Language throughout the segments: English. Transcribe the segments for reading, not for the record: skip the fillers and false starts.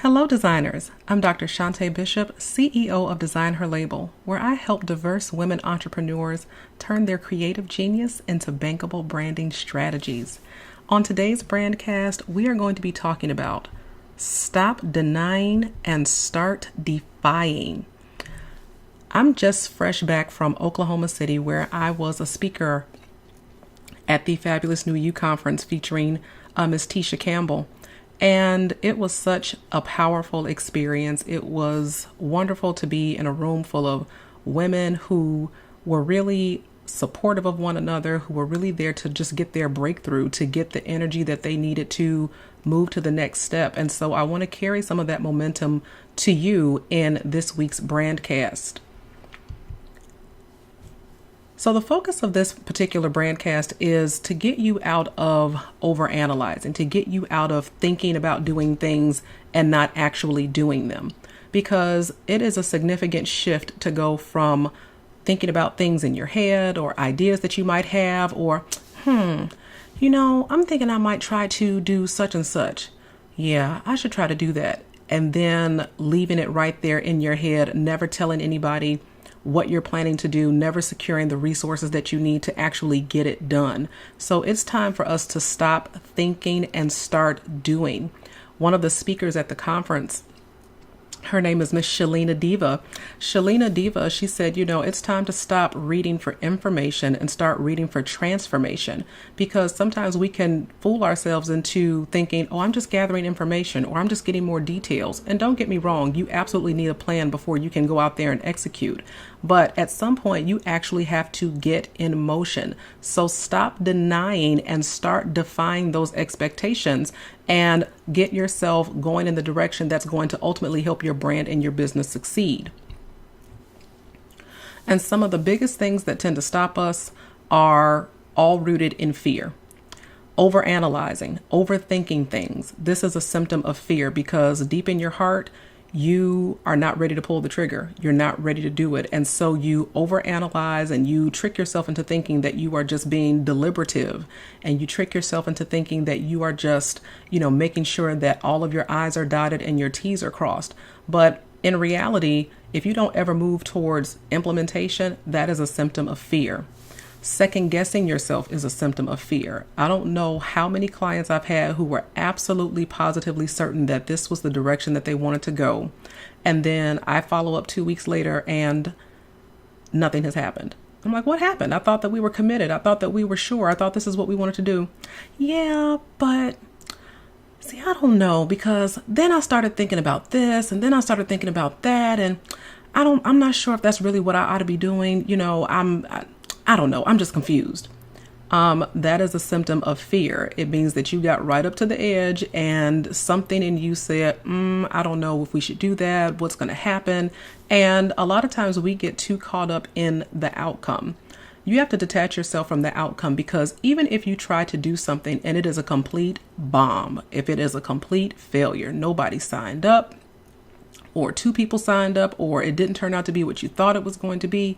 Hello, designers. I'm Dr. Shantae Bishop, CEO of Design Her Label, where I help diverse women entrepreneurs turn their creative genius into bankable branding strategies. On today's brandcast, we are going to be talking about stop denying and start defying. I'm just fresh back from Oklahoma City, where I was a speaker at the Fabulous New You conference featuring Miss Tisha Campbell. And it was such a powerful experience. It was wonderful to be in a room full of women who were really supportive of one another, who were really there to just get their breakthrough, to get the energy that they needed to move to the next step. And so I want to carry some of that momentum to you in this week's brandcast. So the focus of this particular brandcast is to get you out of overanalyzing, to get you out of thinking about doing things and not actually doing them, because it is a significant shift to go from thinking about things in your head or ideas that you might have, or, I'm thinking I might try to do such and such. Yeah, I should try to do that. And then leaving it right there in your head, never telling anybody what you're planning to do, never securing the resources that you need to actually get it done. So it's time for us to stop thinking and start doing. One of the speakers at the conference, her name is Miss Shalina Diva. Shalina Diva, she said, it's time to stop reading for information and start reading for transformation, because sometimes we can fool ourselves into thinking, oh, I'm just gathering information or I'm just getting more details. And don't get me wrong, you absolutely need a plan before you can go out there and execute. But at some point, you actually have to get in motion. So stop denying and start defying those expectations and get yourself going in the direction that's going to ultimately help your brand and your business succeed. And some of the biggest things that tend to stop us are all rooted in fear. Overanalyzing, overthinking things. This is a symptom of fear, because deep in your heart, you are not ready to pull the trigger. You're not ready to do it. And so you overanalyze and you trick yourself into thinking that you are just being deliberative, and you trick yourself into thinking that you are just, making sure that all of your I's are dotted and your T's are crossed. But in reality, if you don't ever move towards implementation, that is a symptom of fear. Second guessing yourself is a symptom of fear. I don't know how many clients I've had who were absolutely positively certain that this was the direction that they wanted to go. And then I follow up 2 weeks later and nothing has happened. I'm like, what happened? I thought that we were committed. I thought that we were sure. I thought this is what we wanted to do. Yeah, but see, I don't know, because then I started thinking about this and then I started thinking about that. And I'm not sure if that's really what I ought to be doing. I don't know. I'm just confused. That is a symptom of fear. It means that you got right up to the edge and something in you said, I don't know if we should do that. What's going to happen? And a lot of times we get too caught up in the outcome. You have to detach yourself from the outcome, because even if you try to do something and it is a complete bomb, if it is a complete failure, nobody signed up, or 2 people signed up, or it didn't turn out to be what you thought it was going to be,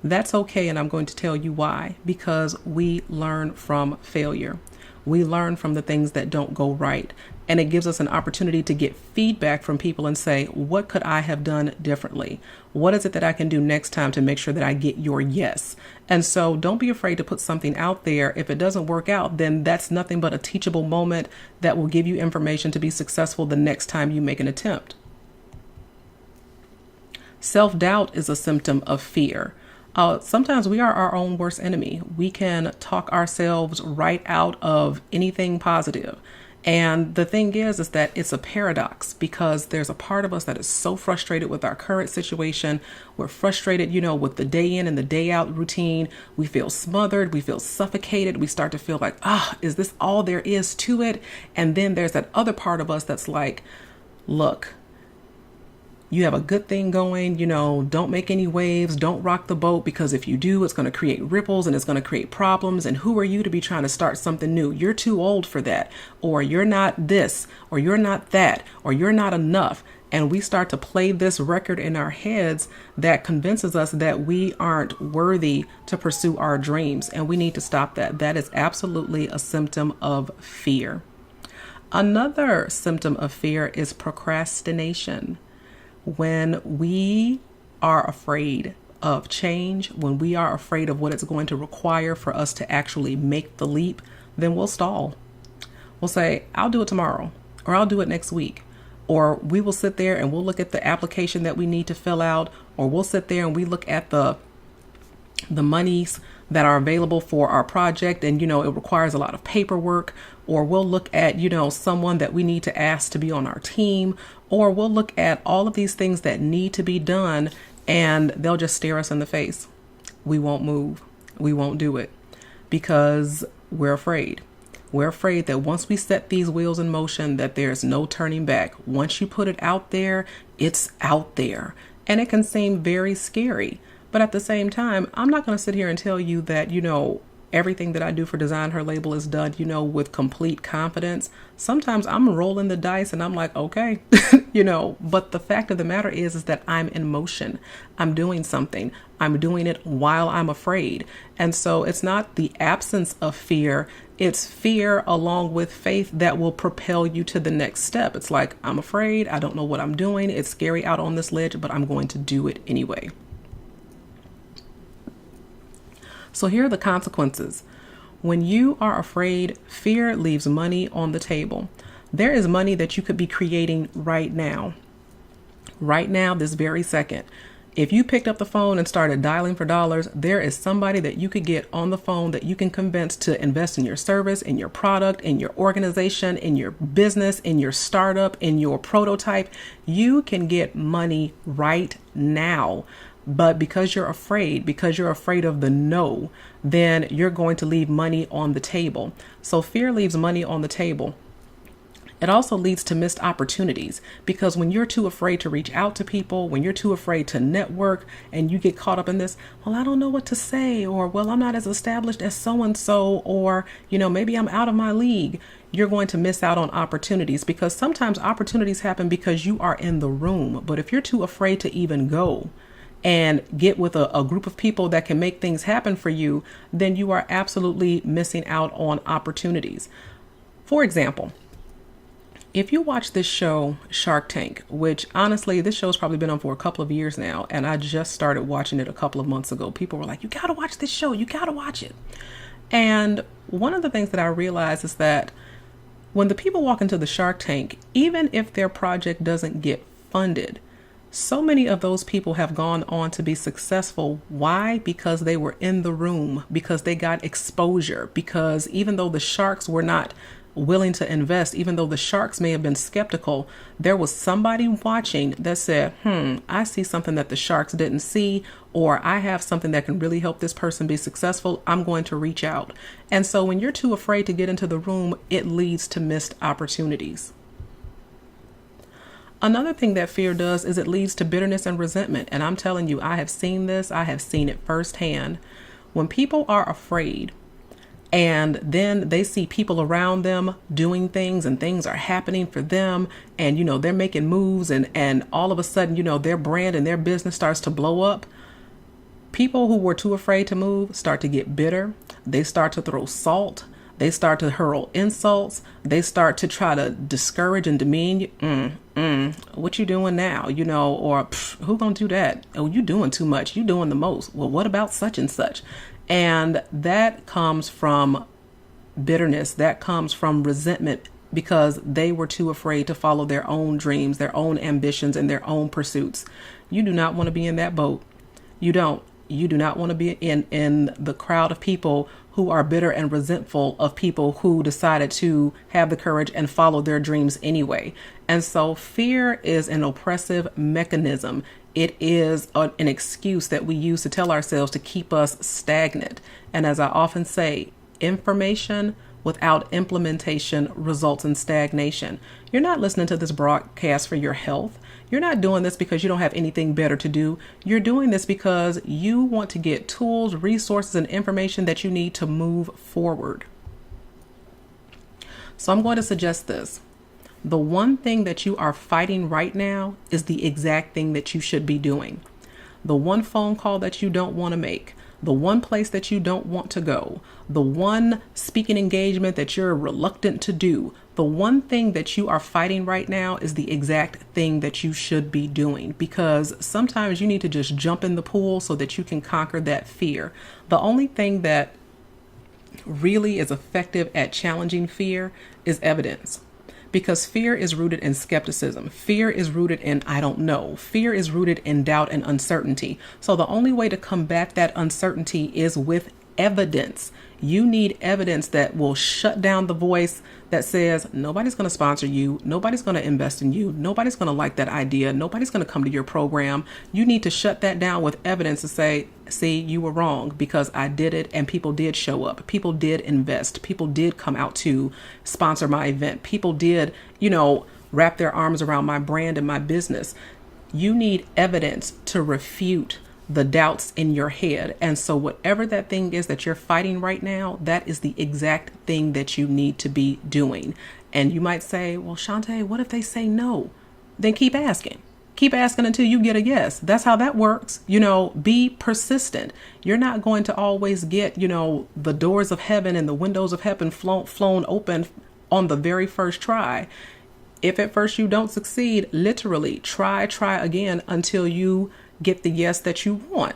that's okay, and I'm going to tell you why. Because we learn from failure. We learn from the things that don't go right. And it gives us an opportunity to get feedback from people and say, what could I have done differently? What is it that I can do next time to make sure that I get your yes? And so don't be afraid to put something out there. If it doesn't work out, then that's nothing but a teachable moment that will give you information to be successful the next time you make an attempt. Self-doubt is a symptom of fear. Sometimes we are our own worst enemy. We can talk ourselves right out of anything positive. And the thing is that it's a paradox, because there's a part of us that is so frustrated with our current situation. We're frustrated, with the day in and the day out routine. We feel smothered. We feel suffocated. We start to feel like, is this all there is to it? And then there's that other part of us that's like, look, you have a good thing going, don't make any waves, don't rock the boat, because if you do, it's going to create ripples and it's going to create problems. And who are you to be trying to start something new? You're too old for that, or you're not this, or you're not that, or you're not enough. And we start to play this record in our heads that convinces us that we aren't worthy to pursue our dreams. And we need to stop that. That is absolutely a symptom of fear. Another symptom of fear is procrastination. When we are afraid of change, when we are afraid of what it's going to require for us to actually make the leap, then we'll stall. We'll say, I'll do it tomorrow, or I'll do it next week. Or we will sit there and we'll look at the application that we need to fill out, or we'll sit there and we look at the monies that are available for our project, and it requires a lot of paperwork. Or we'll look at someone that we need to ask to be on our team, or we'll look at all of these things that need to be done, and they'll just stare us in the face. We won't move. We won't do it because we're afraid. We're afraid that once we set these wheels in motion, that there's no turning back. Once you put it out there, it's out there, and it can seem very scary. But at the same time, I'm not going to sit here and tell you that, everything that I do for Design Her Label is done, with complete confidence. Sometimes I'm rolling the dice and I'm like, okay, but the fact of the matter is that I'm in motion. I'm doing something. I'm doing it while I'm afraid. And so it's not the absence of fear. It's fear along with faith that will propel you to the next step. It's like, I'm afraid. I don't know what I'm doing. It's scary out on this ledge, but I'm going to do it anyway. So here are the consequences. When you are afraid, fear leaves money on the table. There is money that you could be creating right now, this very second. If you picked up the phone and started dialing for dollars, there is somebody that you could get on the phone that you can convince to invest in your service, in your product, in your organization, in your business, in your startup, in your prototype. You can get money right now. But because you're afraid of the no, then you're going to leave money on the table. So fear leaves money on the table. It also leads to missed opportunities, because when you're too afraid to reach out to people, when you're too afraid to network, and you get caught up in this, well, I don't know what to say, or, well, I'm not as established as so-and-so, or, maybe I'm out of my league. You're going to miss out on opportunities, because sometimes opportunities happen because you are in the room. But if you're too afraid to even go and get with a group of people that can make things happen for you, then you are absolutely missing out on opportunities. For example, if you watch this show, Shark Tank, which honestly, this show's probably been on for a couple of years now, and I just started watching it a couple of months ago. People were like, you got to watch this show. You got to watch it. And one of the things that I realized is that when the people walk into the Shark Tank, even if their project doesn't get funded, so many of those people have gone on to be successful. Why? Because they were in the room, because they got exposure, because even though the sharks were not willing to invest, even though the sharks may have been skeptical, there was somebody watching that said, I see something that the sharks didn't see, or I have something that can really help this person be successful. I'm going to reach out. And so when you're too afraid to get into the room, it leads to missed opportunities. Another thing that fear does is it leads to bitterness and resentment. And I'm telling you, I have seen this. I have seen it firsthand. When people are afraid and then they see people around them doing things and things are happening for them, and, they're making moves, and all of a sudden, their brand and their business starts to blow up. People who were too afraid to move start to get bitter. They start to throw salt. They start to hurl insults. They start to try to discourage and demean you. What you doing now? Or who gonna do that? Oh, you doing too much. You doing the most. Well, what about such and such? And that comes from bitterness. That comes from resentment, because they were too afraid to follow their own dreams, their own ambitions, and their own pursuits. You do not want to be in that boat. You don't. You do not want to be in the crowd of people who are bitter and resentful of people who decided to have the courage and follow their dreams anyway. And so fear is an oppressive mechanism. It is an excuse that we use to tell ourselves to keep us stagnant. And as I often say, information without implementation results in stagnation. You're not listening to this broadcast for your health. You're not doing this because you don't have anything better to do. You're doing this because you want to get tools, resources, and information that you need to move forward. So I'm going to suggest this. The one thing that you are fighting right now is the exact thing that you should be doing. The one phone call that you don't want to make, the one place that you don't want to go, the one speaking engagement that you're reluctant to do, the one thing that you are fighting right now is the exact thing that you should be doing, because sometimes you need to just jump in the pool so that you can conquer that fear. The only thing that really is effective at challenging fear is evidence. Because fear is rooted in skepticism. Fear is rooted in I don't know. Fear is rooted in doubt and uncertainty. So the only way to combat that uncertainty is with evidence. You need evidence that will shut down the voice that says nobody's going to sponsor you, nobody's going to invest in you, nobody's going to like that idea, nobody's going to come to your program. You need to shut that down with evidence to say, see, you were wrong because I did it and people did show up. People did invest. People did come out to sponsor my event. People did, wrap their arms around my brand and my business. You need evidence to refute the doubts in your head. And so whatever that thing is that you're fighting right now, that is the exact thing that you need to be doing. And you might say, well, Shantae, what if they say no? Then keep asking. Keep asking until you get a yes. That's how that works. Be persistent. You're not going to always get, the doors of heaven and the windows of heaven flown open on the very first try. If at first you don't succeed, literally try again until you get the yes that you want.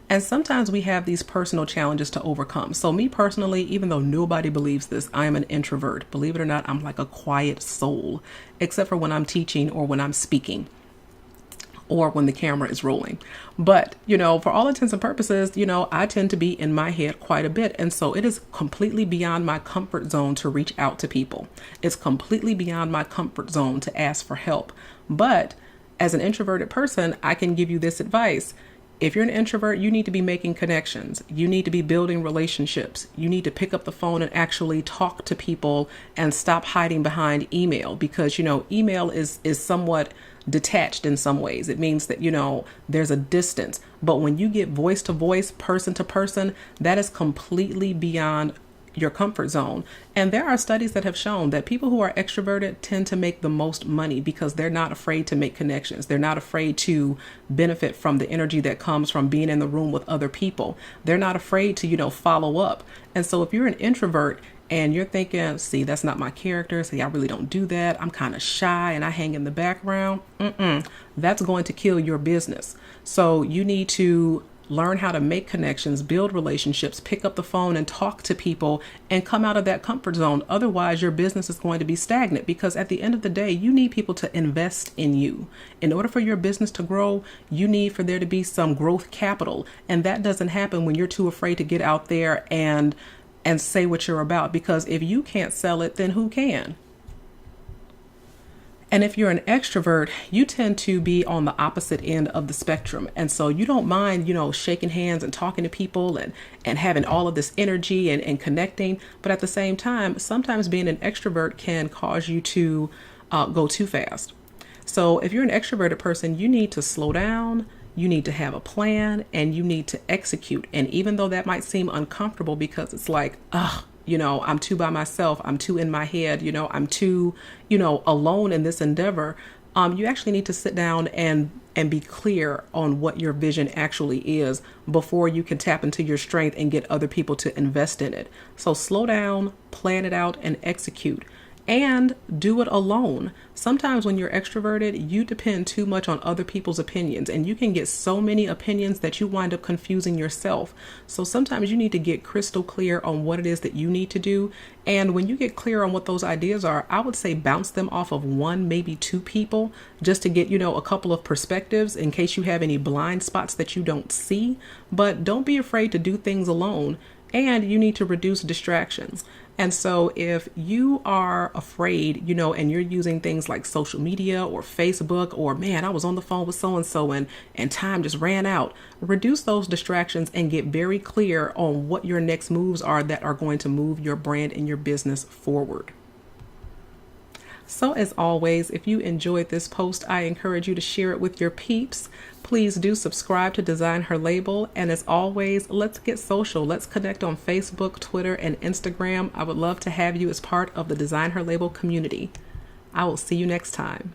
And sometimes we have these personal challenges to overcome. So me personally, even though nobody believes this, I am an introvert. Believe it or not, I'm like a quiet soul, except for when I'm teaching or when I'm speaking or when the camera is rolling. But, for all intents and purposes, I tend to be in my head quite a bit. And so it is completely beyond my comfort zone to reach out to people. It's completely beyond my comfort zone to ask for help. But as an introverted person, I can give you this advice. If you're an introvert, you need to be making connections. You need to be building relationships. You need to pick up the phone and actually talk to people and stop hiding behind email, because, email is somewhat detached in some ways. It means that, there's a distance. But when you get voice to voice, person to person, that is completely beyond your comfort zone. And there are studies that have shown that people who are extroverted tend to make the most money because they're not afraid to make connections. They're not afraid to benefit from the energy that comes from being in the room with other people. They're not afraid to, follow up. And so if you're an introvert and you're thinking, see, that's not my character, see, I really don't do that, I'm kind of shy and I hang in the background, that's going to kill your business. So you need to learn how to make connections, build relationships, pick up the phone and talk to people and come out of that comfort zone. Otherwise, your business is going to be stagnant, because at the end of the day, you need people to invest in you. In order for your business to grow, you need for there to be some growth capital. And that doesn't happen when you're too afraid to get out there and say what you're about, because if you can't sell it, then who can? And if you're an extrovert, you tend to be on the opposite end of the spectrum. And so you don't mind, shaking hands and talking to people and having all of this energy and connecting. But at the same time, sometimes being an extrovert can cause you to go too fast. So if you're an extroverted person, you need to slow down. You need to have a plan and you need to execute. And even though that might seem uncomfortable because it's like, I'm too by myself, I'm too in my head, I'm too, alone in this endeavor. You actually need to sit down and be clear on what your vision actually is before you can tap into your strength and get other people to invest in it. So slow down, plan it out, and execute. And do it alone. Sometimes when you're extroverted, you depend too much on other people's opinions, and you can get so many opinions that you wind up confusing yourself. So sometimes you need to get crystal clear on what it is that you need to do. And when you get clear on what those ideas are, I would say bounce them off of one, maybe two people, just to get, a couple of perspectives in case you have any blind spots that you don't see. But don't be afraid to do things alone. And you need to reduce distractions. And so if you are afraid, and you're using things like social media or Facebook, or man, I was on the phone with so-and-so and time just ran out, reduce those distractions and get very clear on what your next moves are that are going to move your brand and your business forward. So as always, if you enjoyed this post, I encourage you to share it with your peeps. Please do subscribe to Design Her Label. And as always, let's get social. Let's connect on Facebook, Twitter, and Instagram. I would love to have you as part of the Design Her Label community. I will see you next time.